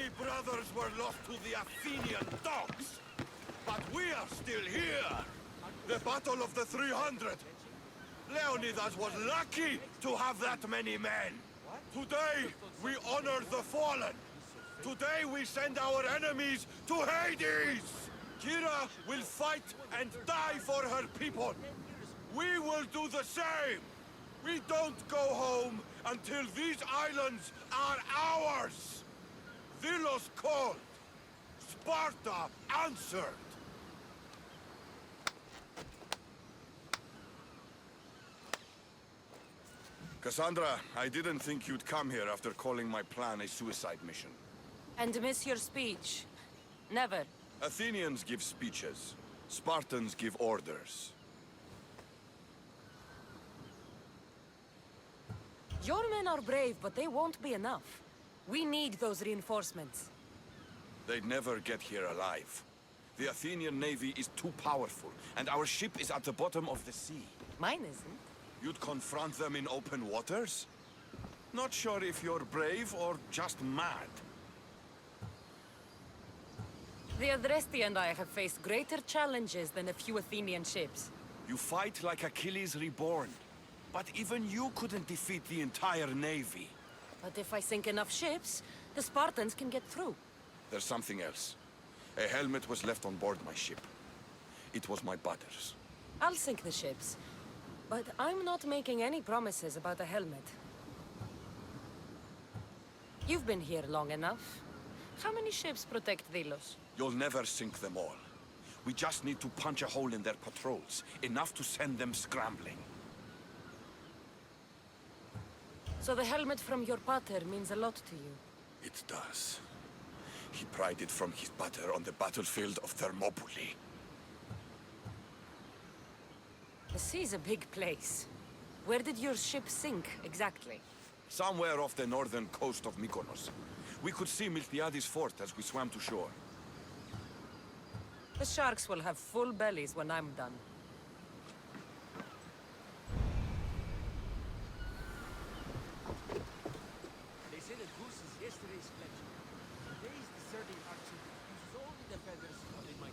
Many brothers were lost to the Athenian dogs, but we are still here. The Battle of the 300. Leonidas was lucky to have that many men. Today, we honor the fallen. Today, we send our enemies to Hades. Kira will fight and die for her people. We will do the same. We don't go home until these islands are ours. Delos called. Sparta answered. Cassandra, I didn't think you'd come here after calling my plan a suicide mission. And miss your speech. Never. Athenians give speeches. Spartans give orders. Your men are brave, but they won't be enough. We need those reinforcements. They'd never get here alive. The Athenian navy is too powerful, and our ship is at the bottom of the sea. Mine isn't. You'd confront them in open waters? Not sure if you're brave or just mad. The Adresti and I have faced greater challenges than a few Athenian ships. You fight like Achilles reborn. But even you couldn't defeat the entire navy. But if I sink enough ships, the Spartans can get through. There's something else. A helmet was left on board my ship. It was my buddy's. I'll sink the ships. But I'm not making any promises about a helmet. You've been here long enough. How many ships protect Delos? You'll never sink them all. We just need to punch a hole in their patrols, enough to send them scrambling. So the helmet from your pater means a lot to you? It does. He pried it from his pater on the battlefield of Thermopylae. The sea's a big place. Where did your ship sink, exactly? Somewhere off the northern coast of Mykonos. We could see Miltiades fort as we swam to shore. The sharks will have full bellies when I'm done. They say that goose is yesterday's flesh. Today's deserting archer uses only the feathers of the mighty.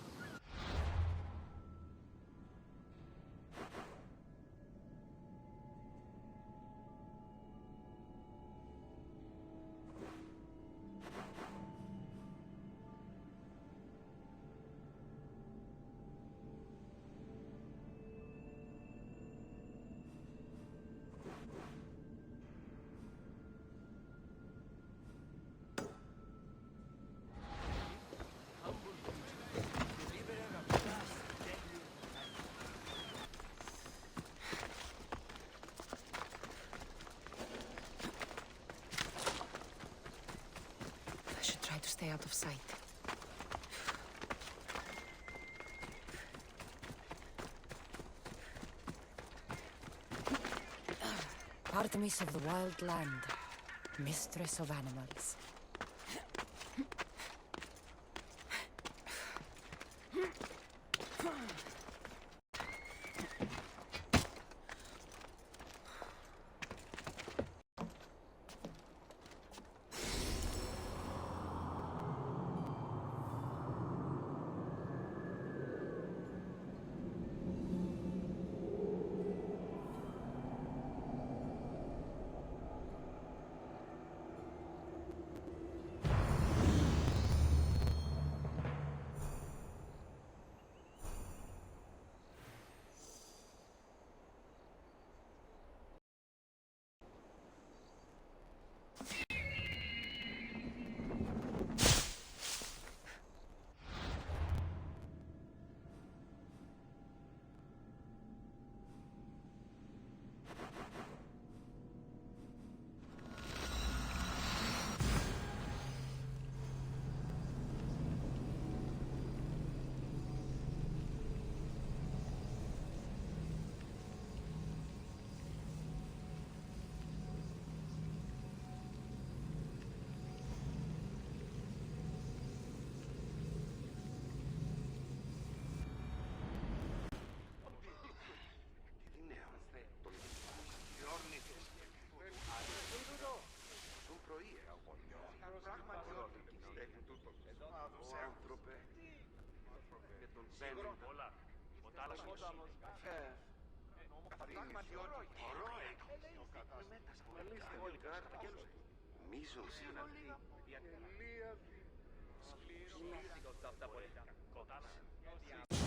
I should try to stay out of sight. Artemis of the wild land, mistress of animals.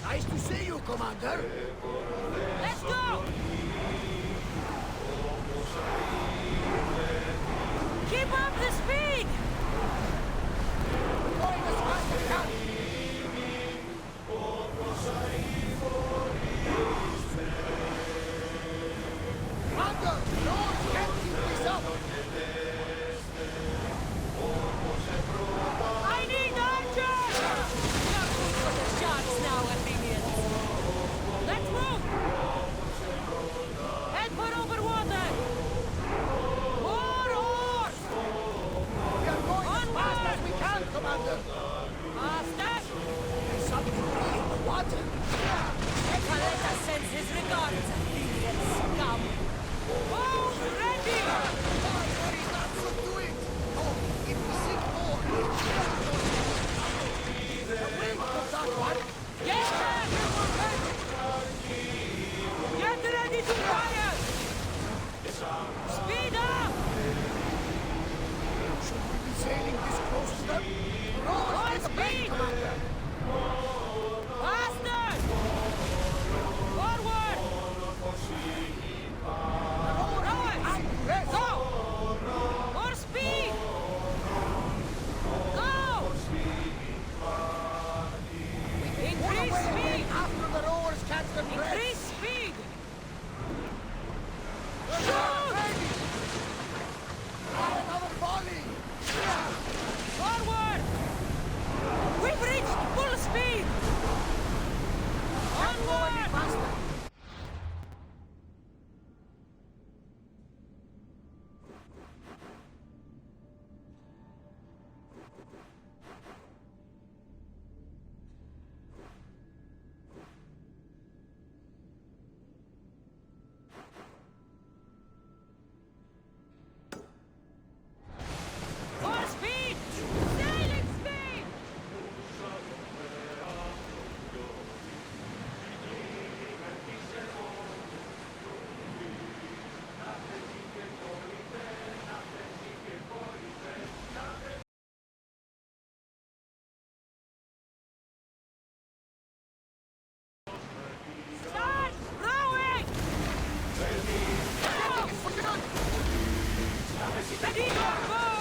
Nice to see you, Commander. Let's go! Keep up the speed! Going as fast as we can. Commander, Lord can't keep this up. I need archers! You're good for the shots now, Athenians. Let's move! Head for over water! More oars! We are going as fast as we can, Commander. Faster! There's something in the water. Epaleta sends his regards, Athenian scum. Bows ready! Not so do it. Oh, if we sink more, the wind comes out one. Get back! Get ready to fire! Speed up! Should we be sailing this close to them? Roll More like a bank, speed! Commander. Faster! Forward! Rowers! Go! More speed! Go! Increase speed! After the rowers catch the breath. Increase speed! Shoot! Another volley! Forward! We've reached full speed! Onward! Faster! More speed! Sailing speed! Start rowing! Go! Steady your bow!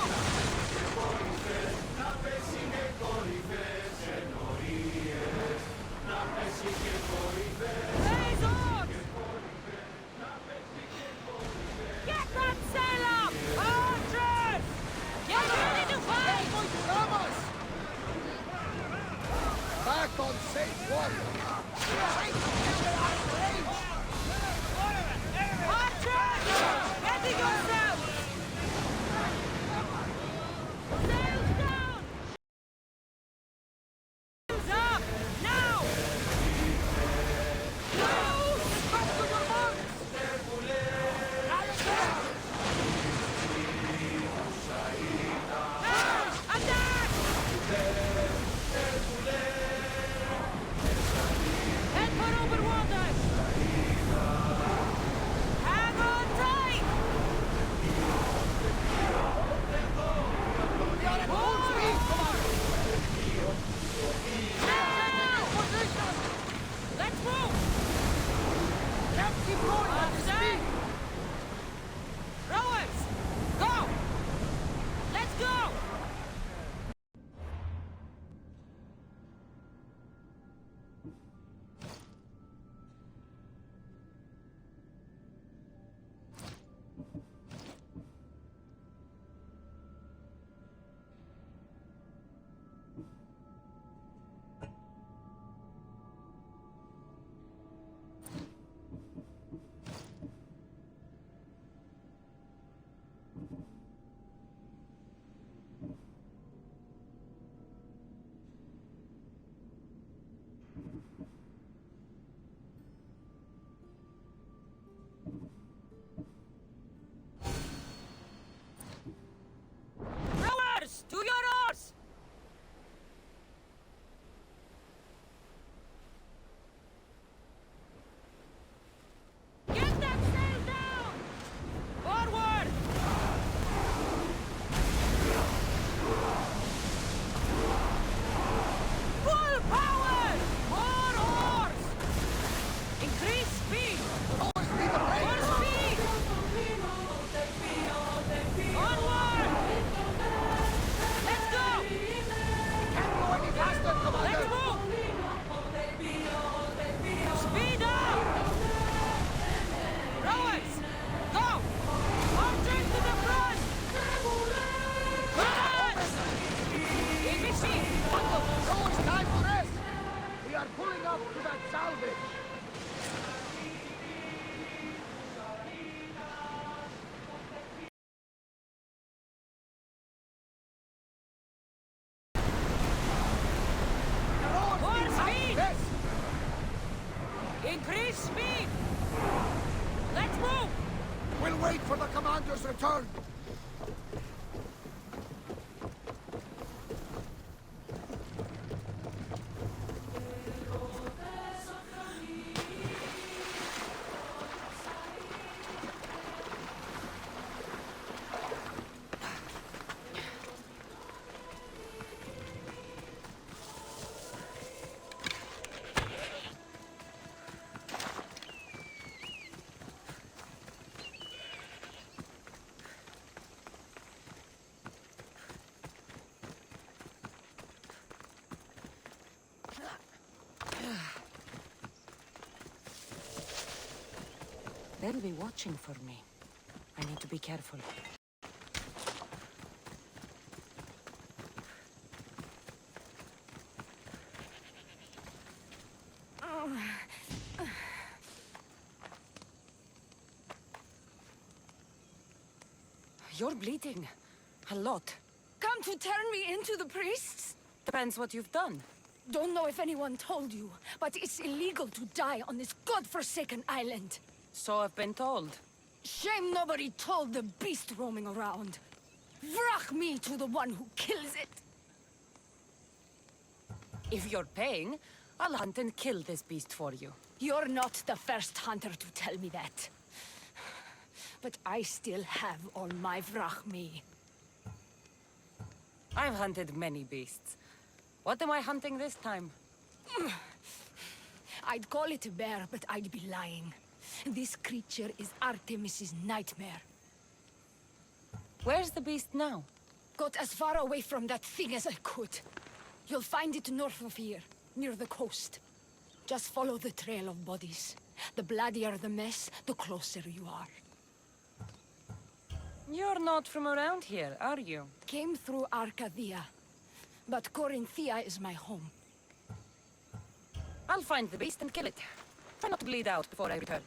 Raise on! Get that sail up! Archers! Get ready to fight! Vamos! Back on safe water! Archers! Ready yourselves! Sails down! Sails up! Now! Loose! Back to your marks! Attack! Head for over water! Increase speed! Let's move! We'll wait for the commander's return. They'll be watching for me. I need to be careful. You're bleeding. A lot. Come to turn me into the priests? Depends what you've done. Don't know if anyone told you, but it's illegal to die on this godforsaken island. So I've been told. Shame nobody told the beast roaming around. Vrach me to the one who kills it. If you're paying, I'll hunt and kill this beast for you. You're not the first hunter to tell me that. But I still have all my vrach me. I've hunted many beasts. What am I hunting this time? I'd call it a bear, but I'd be lying. This creature is Artemis's nightmare. Where's the beast now? Got as far away from that thing as I could. You'll find it north of here, near the coast. Just follow the trail of bodies. The bloodier the mess, the closer you are. You're not from around here, are you? Came through Arcadia, but Corinthia is my home. I'll find the beast and kill it. Try not to bleed out before I return.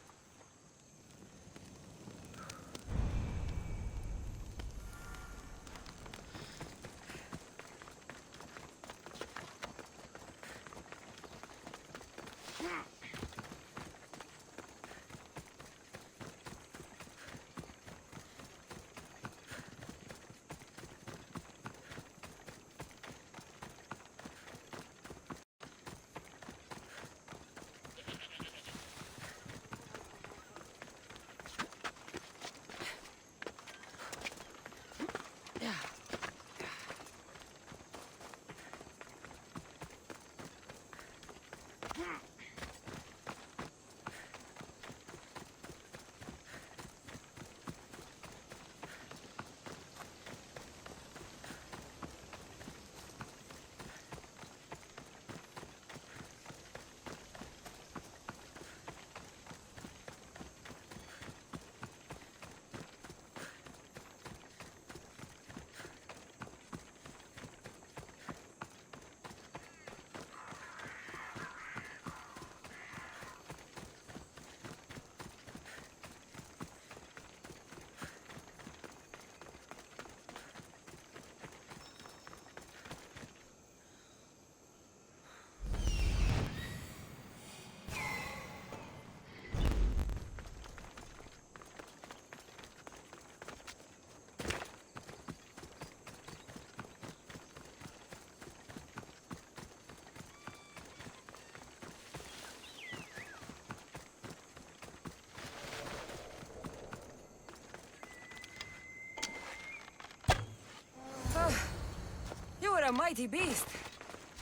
You were a mighty beast,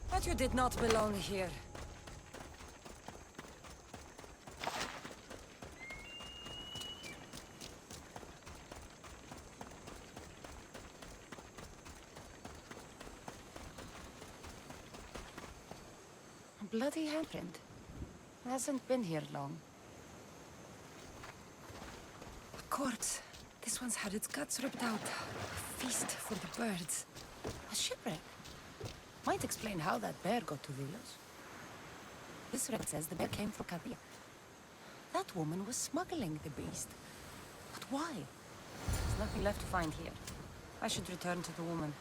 but you did not belong here. A bloody handprint. Hasn't been here long. A corpse. This one's had its guts ripped out. A feast for the birds. A shipwreck. Might explain how that bear got to Vilos. This wreck says the bear came from Cadia. That woman was smuggling the beast. But why? There's nothing left to find here. I should return to the woman.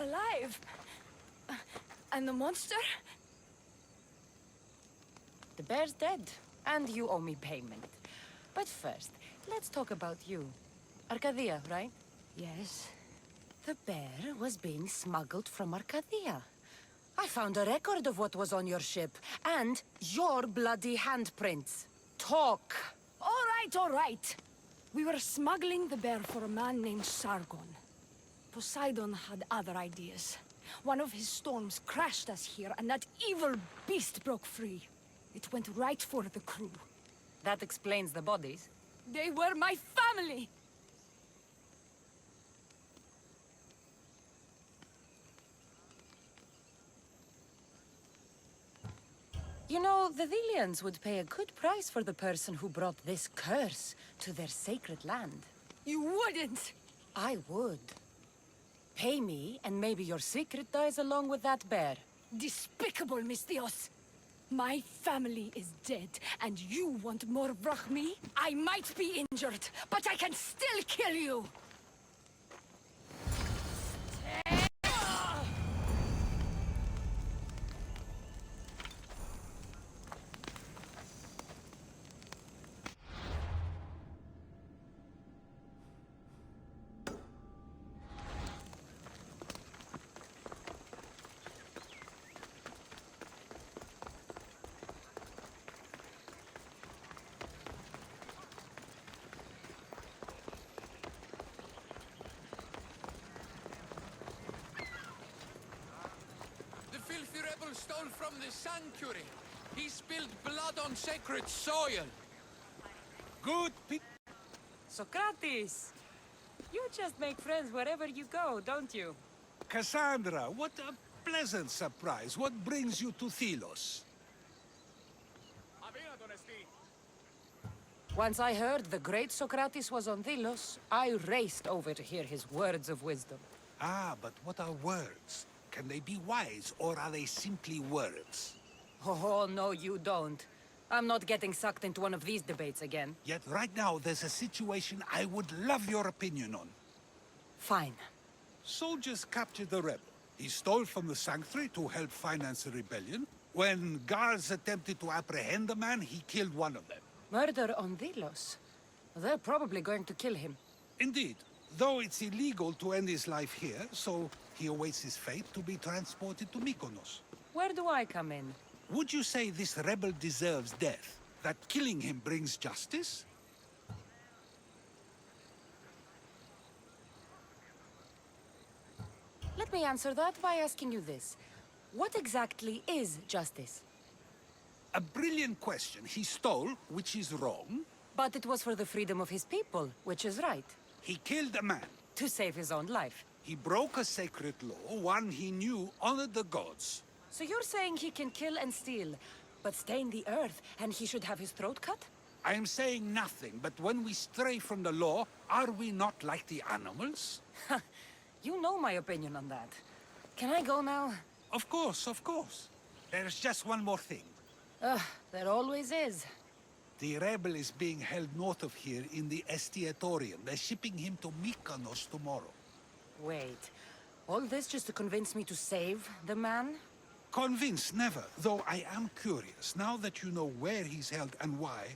alive. And the monster? The bear's dead, and you owe me payment. But first, let's talk about you. Arcadia, right? Yes. The bear was being smuggled from Arcadia. I found a record of what was on your ship, and your bloody handprints. Talk! All right. We were smuggling the bear for a man named Sargon. Poseidon had other ideas. One of his storms crashed us here, and that evil beast broke free. It went right for the crew. That explains the bodies. They were my family! You know, the Thelians would pay a good price for the person who brought this curse to their sacred land. You wouldn't! I would. Pay me, and maybe your secret dies along with that bear. Despicable, Misthios! My family is dead, and you want more Brachmi? I might be injured, but I can still kill you! The filthy rebel stole from the sanctuary. He spilled blood on sacred soil. Good Socrates! You just make friends wherever you go, don't you? Cassandra, what a pleasant surprise. What brings you to Thelos? Once I heard the great Socrates was on Delos, I raced over to hear his words of wisdom. Ah, but what are words? Can they be wise, or are they simply words? Oh, no, you don't. I'm not getting sucked into one of these debates again. Yet right now, there's a situation I would love your opinion on. Fine. Soldiers captured the rebel. He stole from the sanctuary to help finance the rebellion. When guards attempted to apprehend the man, he killed one of them. Murder on Delos. They're probably going to kill him. Indeed, though it's illegal to end his life here, so he awaits his fate to be transported to Mykonos. Where do I come in? Would you say this rebel deserves death? That killing him brings justice? Let me answer that by asking you this. What exactly is justice? A brilliant question. He stole, which is wrong. But it was for the freedom of his people, which is right. He killed a man. To save his own life. He broke a sacred law, one he knew honored the gods. So you're saying he can kill and steal, but stain the earth, and he should have his throat cut? I am saying nothing, but when we stray from the law, are we not like the animals? You know my opinion on that. Can I go now? Of course, of course. There's just one more thing. There always is. The rebel is being held north of here in the Estiatorium. They're shipping him to Mykonos tomorrow. Wait, all this just to convince me to save the man? Convinced, never. Though I am curious, now that you know where he's held and why,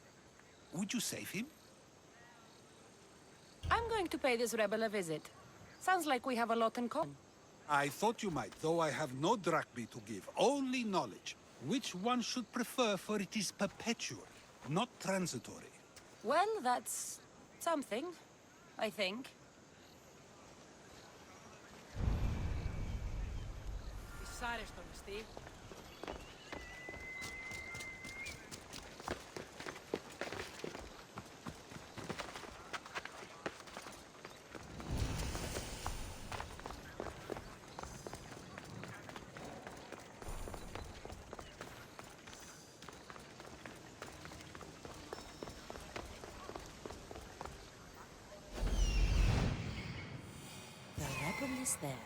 would you save him? I'm going to pay this rebel a visit. Sounds like we have a lot in common. I thought you might, though I have no drachmi to give, only knowledge. Which one should prefer, for it is perpetual, not transitory. Well, that's something, I think. Δυσάρεστο, μισθή. The rebel is there.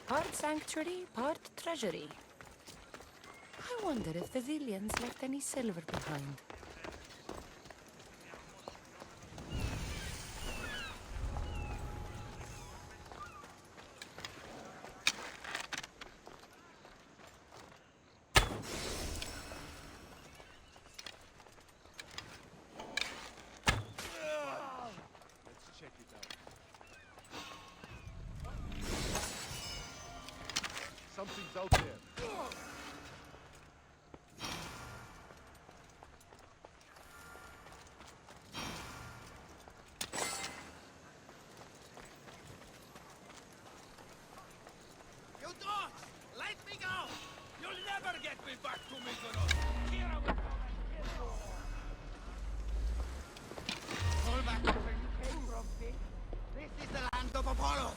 Part sanctuary, part treasury. I wonder if the Villians left any silver behind. Let's check it out. Something's out there. You dogs! Let me go! You'll never get me back to Mykonos! Kira will come and kill you! Fall back where you came from, Pig. This is the land of Apollo!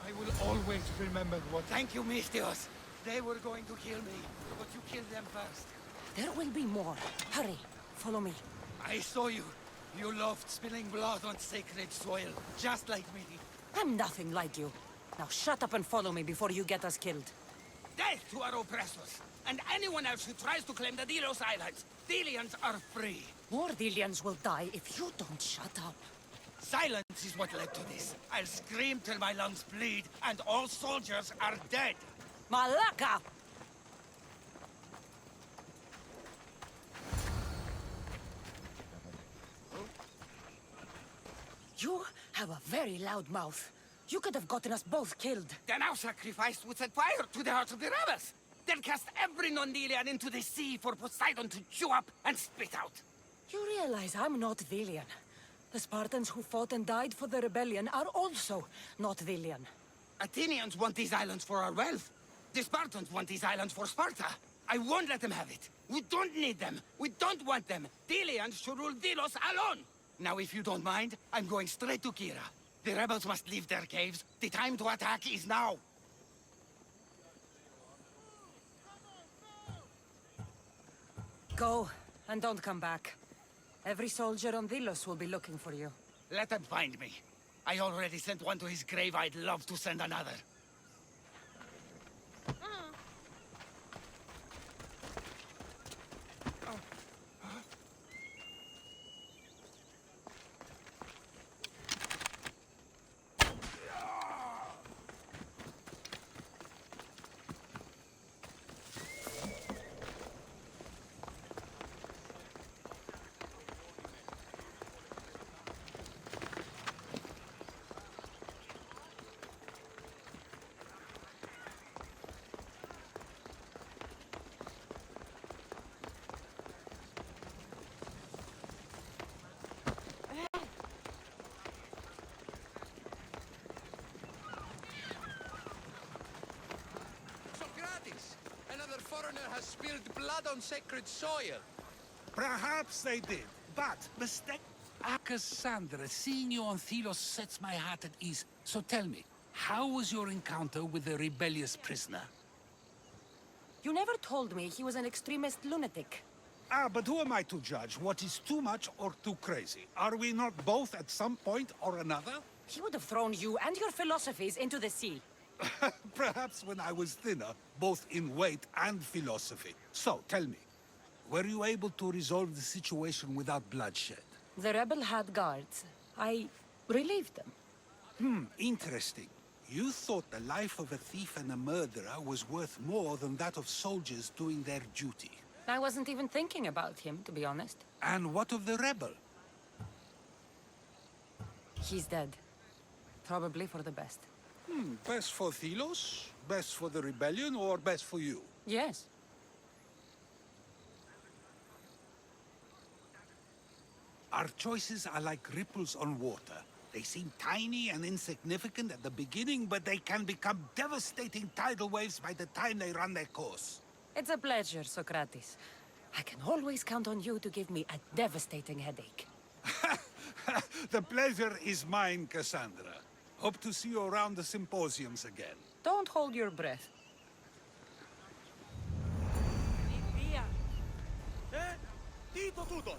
I will always remember what... Thank you, Mistios. They were going to kill me, but you killed them first. There will be more. Hurry, follow me. I saw you. You loved spilling blood on sacred soil, just like me. I'm nothing like you. Now shut up and follow me before you get us killed. Death to our oppressors, and anyone else who tries to claim the Delos Islands. Delians are free. More Delians will die if you don't shut up. Silence is what led to this. I'll scream till my lungs bleed, and all soldiers are dead. Malaka! You have a very loud mouth. You could have gotten us both killed. Then our sacrifice would set fire to the hearts of the rebels. Then cast every non-Delian into the sea for Poseidon to chew up and spit out. You realize I'm not Villian. The Spartans who fought and died for the rebellion are also not Villian. Athenians want these islands for our wealth. The Spartans want these islands for Sparta. I won't let them have it. We don't need them. We don't want them. Delians should rule Delos alone. Now, if you don't mind, I'm going straight to Kira. The rebels must leave their caves. The time to attack is now. Go, and don't come back. Every soldier on Delos will be looking for you. Let them find me. I already sent one to his grave. I'd love to send another. Socrates! Another foreigner has spilled blood on sacred soil. Perhaps they did, but mistake. Cassandra, seeing you on Thelos sets my heart at ease. So tell me, how was your encounter with the rebellious prisoner? You never told me he was an extremist lunatic. But who am I to judge what is too much or too crazy? Are we not both at some point or another? He would have thrown you and your philosophies into the sea. Perhaps when I was thinner, both in weight and philosophy. So, tell me, were you able to resolve the situation without bloodshed? The rebel had guards. I relieved them. Interesting. You thought the life of a thief and a murderer was worth more than that of soldiers doing their duty. I wasn't even thinking about him, to be honest. And what of the rebel? He's dead. Probably for the best. Best for Thelos? Best for the rebellion, or best for you? Yes. Our choices are like ripples on water. They seem tiny and insignificant at the beginning, but they can become devastating tidal waves by the time they run their course. It's a pleasure, Socrates. I can always count on you to give me a devastating headache. The pleasure is mine, Cassandra. Hope to see you around the symposiums again. Don't hold your breath. Dito tutto!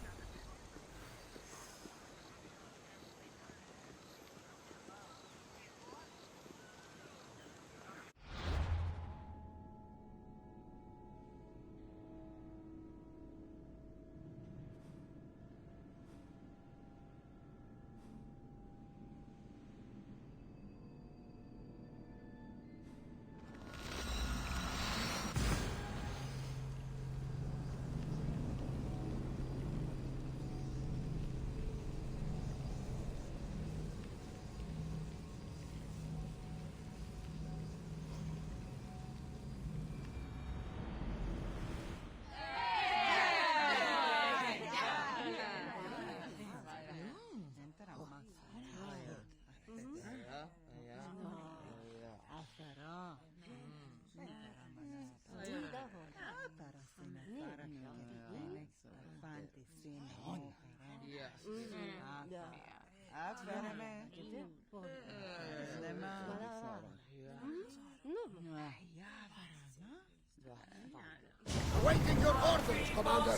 Awaiting your orders, Commander.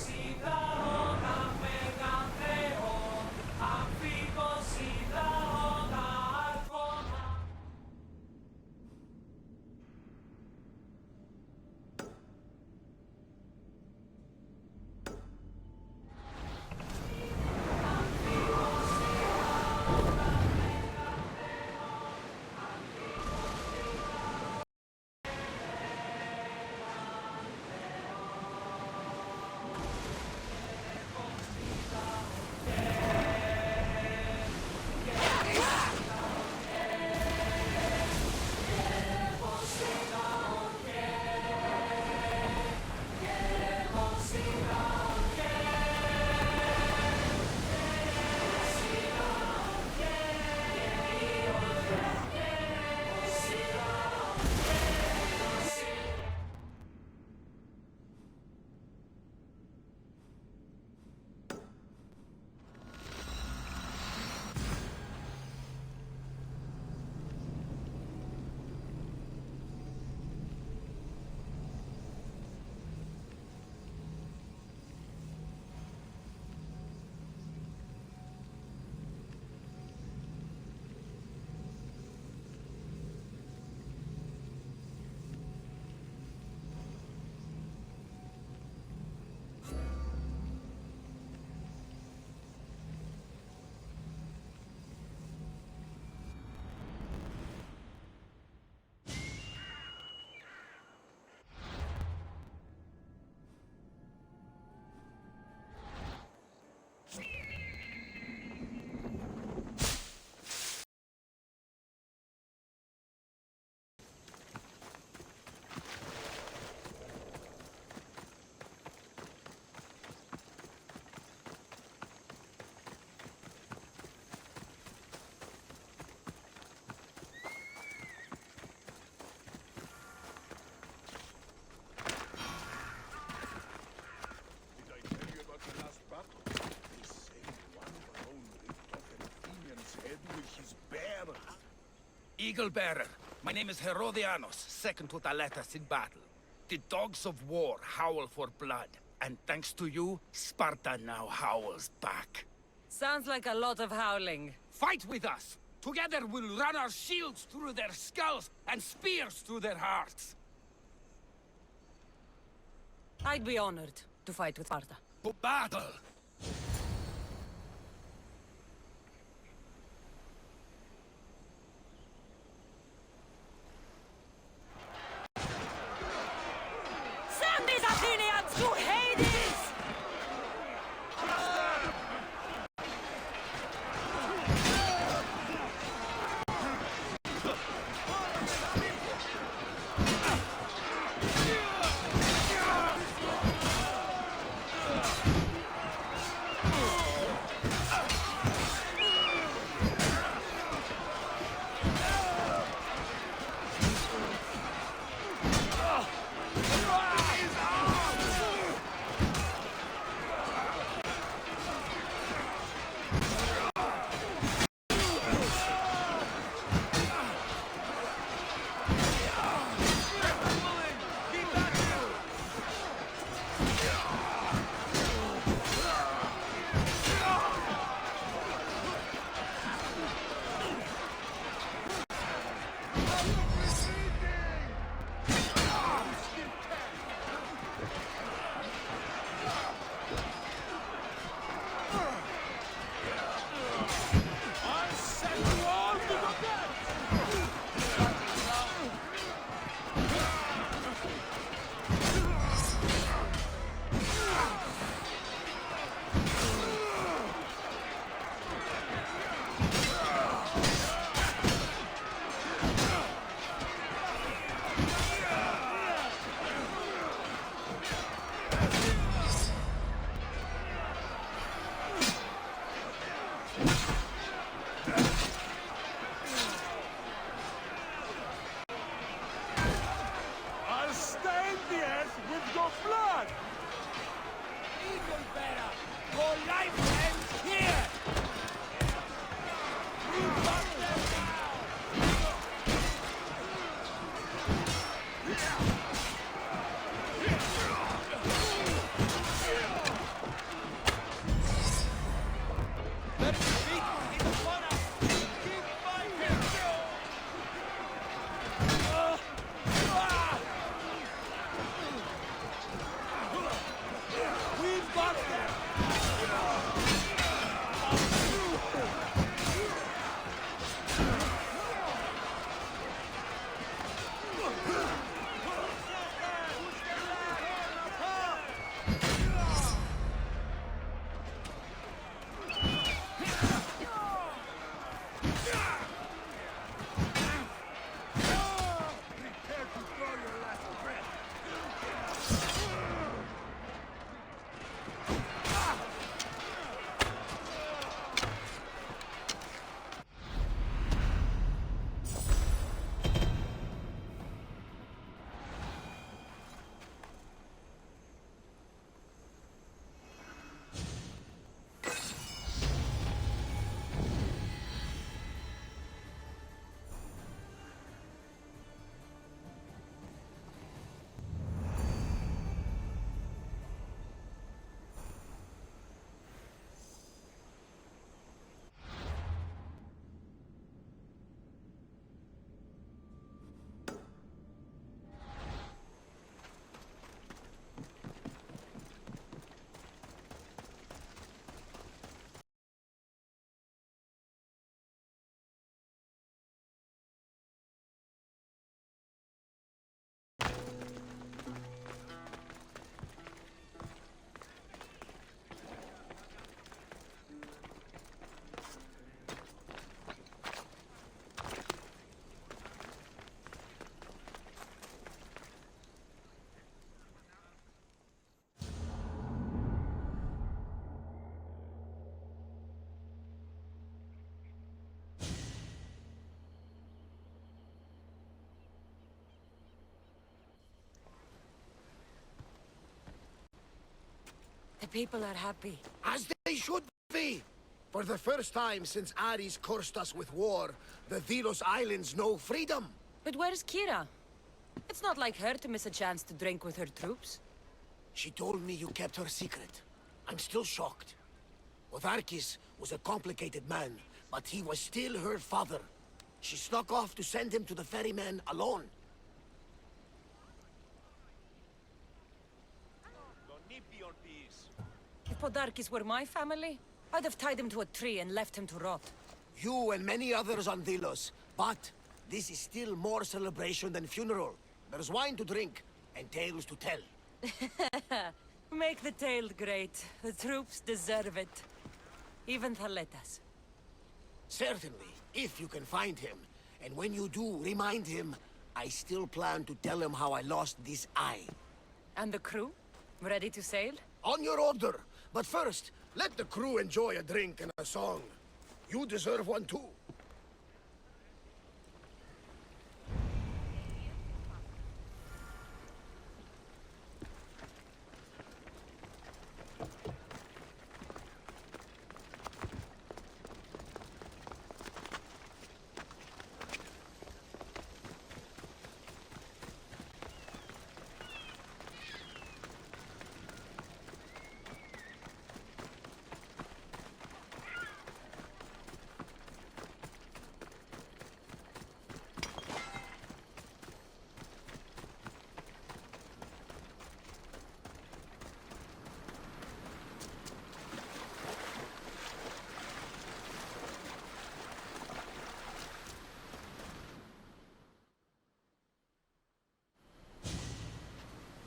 Eagle Bearer, my name is Herodianos, second to Thaletas in battle. The dogs of war howl for blood, and thanks to you, Sparta now howls back. Sounds like a lot of howling. Fight with us! Together we'll run our shields through their skulls and spears through their hearts. I'd be honored to fight with Sparta. To battle! Send these Athenians to Hades! I'll stain the earth with your blood! Eagle Bearer, your life ends here! Let him beat in the corner. Keep fighting. We've got them. The people are happy. As they should be! For the first time since Ares cursed us with war, the Delos Islands know freedom! But where's Kira? It's not like her to miss a chance to drink with her troops. She told me you kept her secret. I'm still shocked. Otharkis was a complicated man, but he was still her father. She snuck off to send him to the ferryman alone. If Podarkis were my family, I'd have tied him to a tree and left him to rot. You and many others on Delos, but this is still more celebration than funeral. There's wine to drink, and tales to tell. Make the tale great. The troops deserve it. Even Thaletas. Certainly, if you can find him. And when you do, remind him, I still plan to tell him how I lost this eye. And the crew? Ready to sail? On your order. But first, let the crew enjoy a drink and a song. You deserve one too.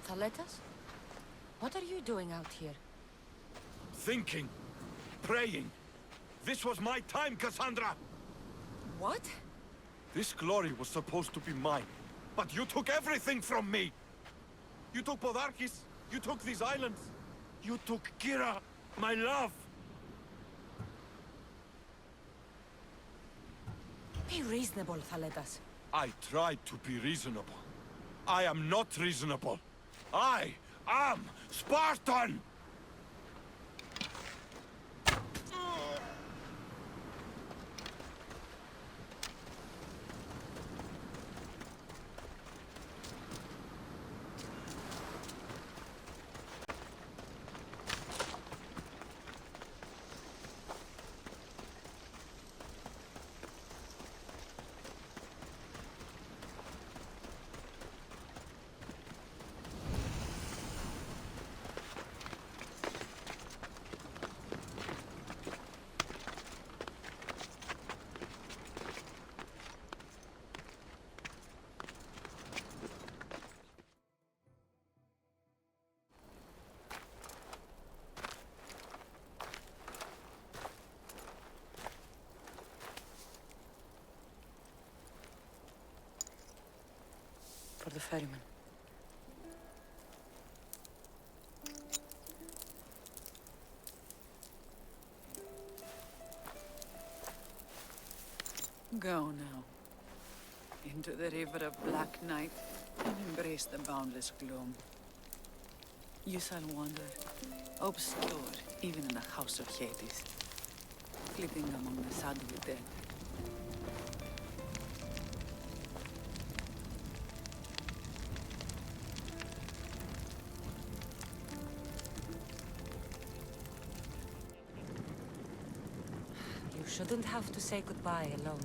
Thaletas? What are you doing out here? Thinking. Praying. This was my time, Cassandra! What? This glory was supposed to be mine. But you took everything from me! You took Podarkis. You took these islands. You took Kira, my love. Be reasonable, Thaletas. I tried to be reasonable. I am not reasonable. I am Spartan! ferryman. Go now. Into the river of black night and embrace the boundless gloom. You shall wander, obscure even in the house of Hades, flitting among the shadowy dead. You shouldn't have to say goodbye alone.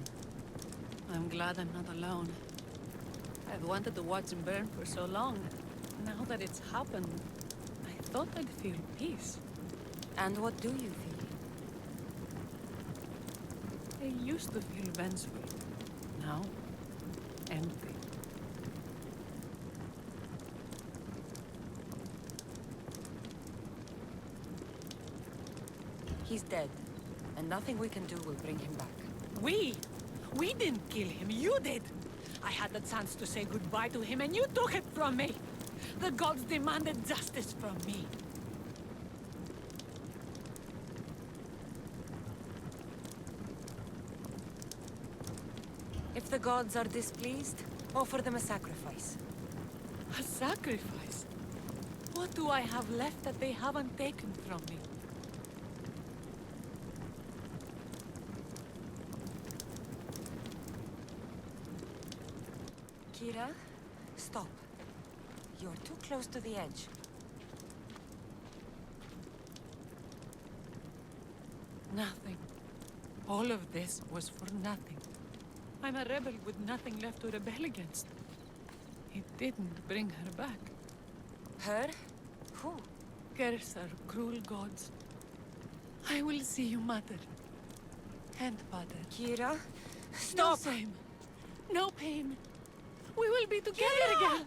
I'm glad I'm not alone. I've wanted to watch him burn for so long. Now that it's happened, I thought I'd feel peace. And what do you feel? I used to feel vengeful. Now, empty. He's dead, and nothing we can do will bring him back. We didn't kill him, you did! I had the chance to say goodbye to him and you took it from me! The gods demanded justice from me. If the gods are displeased, offer them a sacrifice. A sacrifice? What do I have left that they haven't taken from me? Kira, stop. You're too close to the edge. Nothing. All of this was for nothing. I'm a rebel with nothing left to rebel against. It didn't bring her back. Her? Who? Curse are cruel gods. I will see you, mother. And father. Kira, No stop! shame. No pain. We will be together again.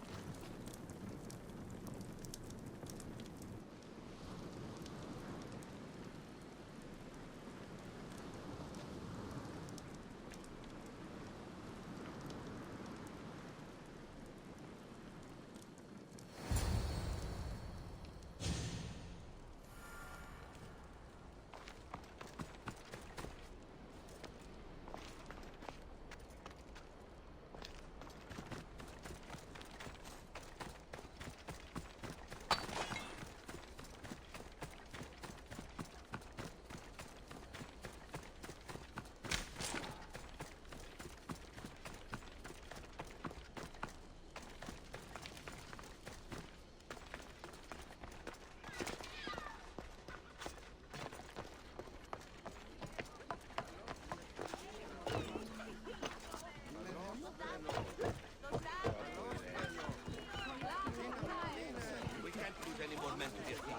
We can't lose any more men to this thing.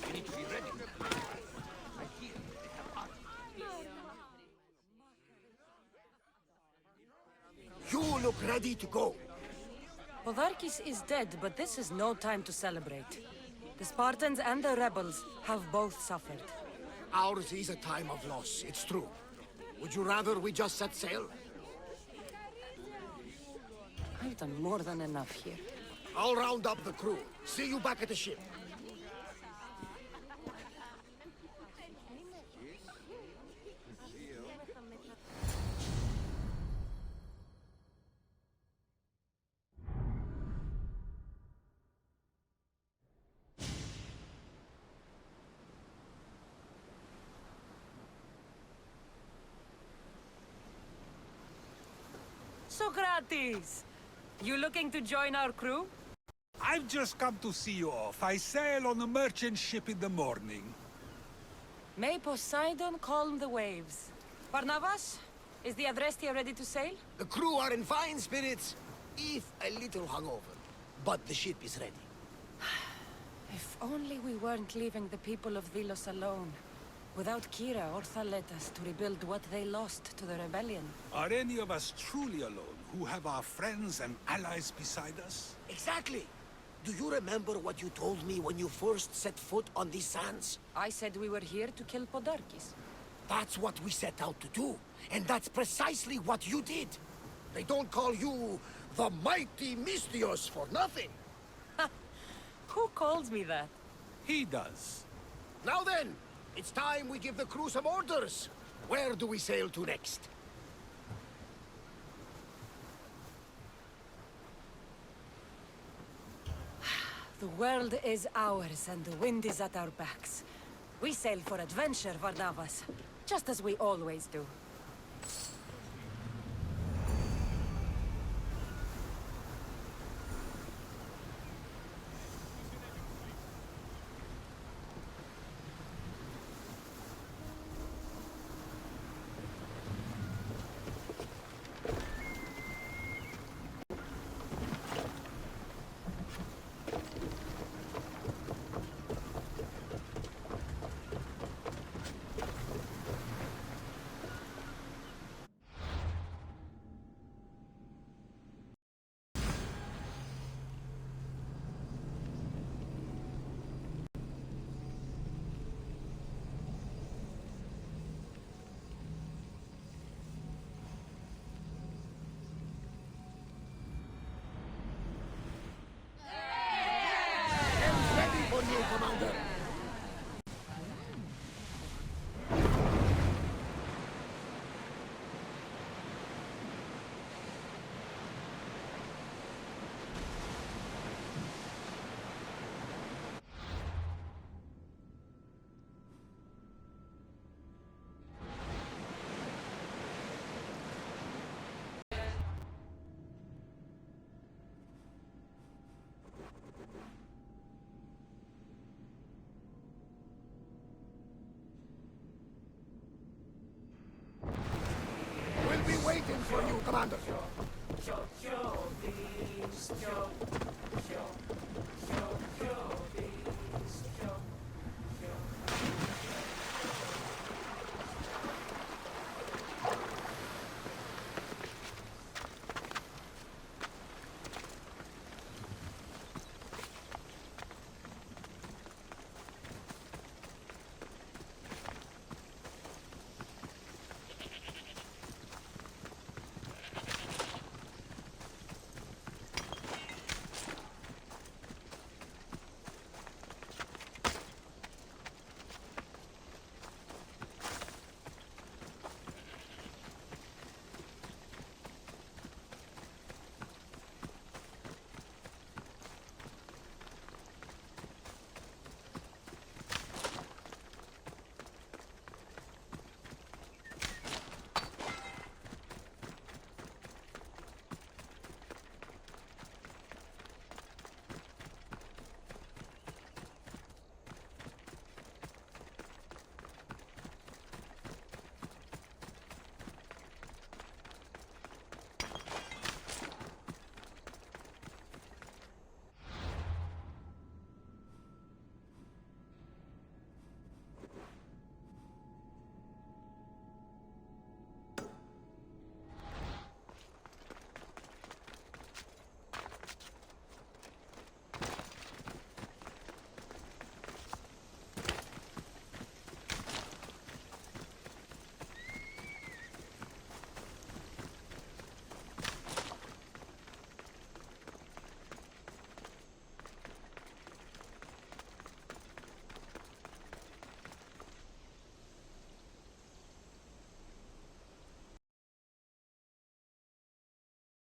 We need to be ready. I hear they have arms. You look ready to go. Podarkis is dead, but this is no time to celebrate. The Spartans and the rebels have both suffered. Ours is a time of loss, it's true. Would you rather we just set sail? I've done more than enough here. I'll round up the crew. See you back at the ship. Socrates! You looking to join our crew? I've just come to see you off. I sail on a merchant ship in the morning. May Poseidon calm the waves. Barnabas, is the Adrestia ready to sail? The crew are in fine spirits, if a little hungover. But the ship is ready. If only we weren't leaving the people of Delos alone. Without Kira or Thaletas to rebuild what they lost to the rebellion. Are any of us truly alone, who have our friends and allies beside us? Exactly. Do you remember what you told me when you first set foot on these sands? I said we were here to kill Podarkis. That's what we set out to do. And that's precisely what you did. They don't call you the mighty Mystios for nothing. Who calls me that? He does. Now then, it's time we give the crew some orders. Where do we sail to next? The world is ours and the wind is at our backs. We sail for adventure, Varnavas, just as we always do. Ready for you, Commander. We'll be waiting for you, Commander.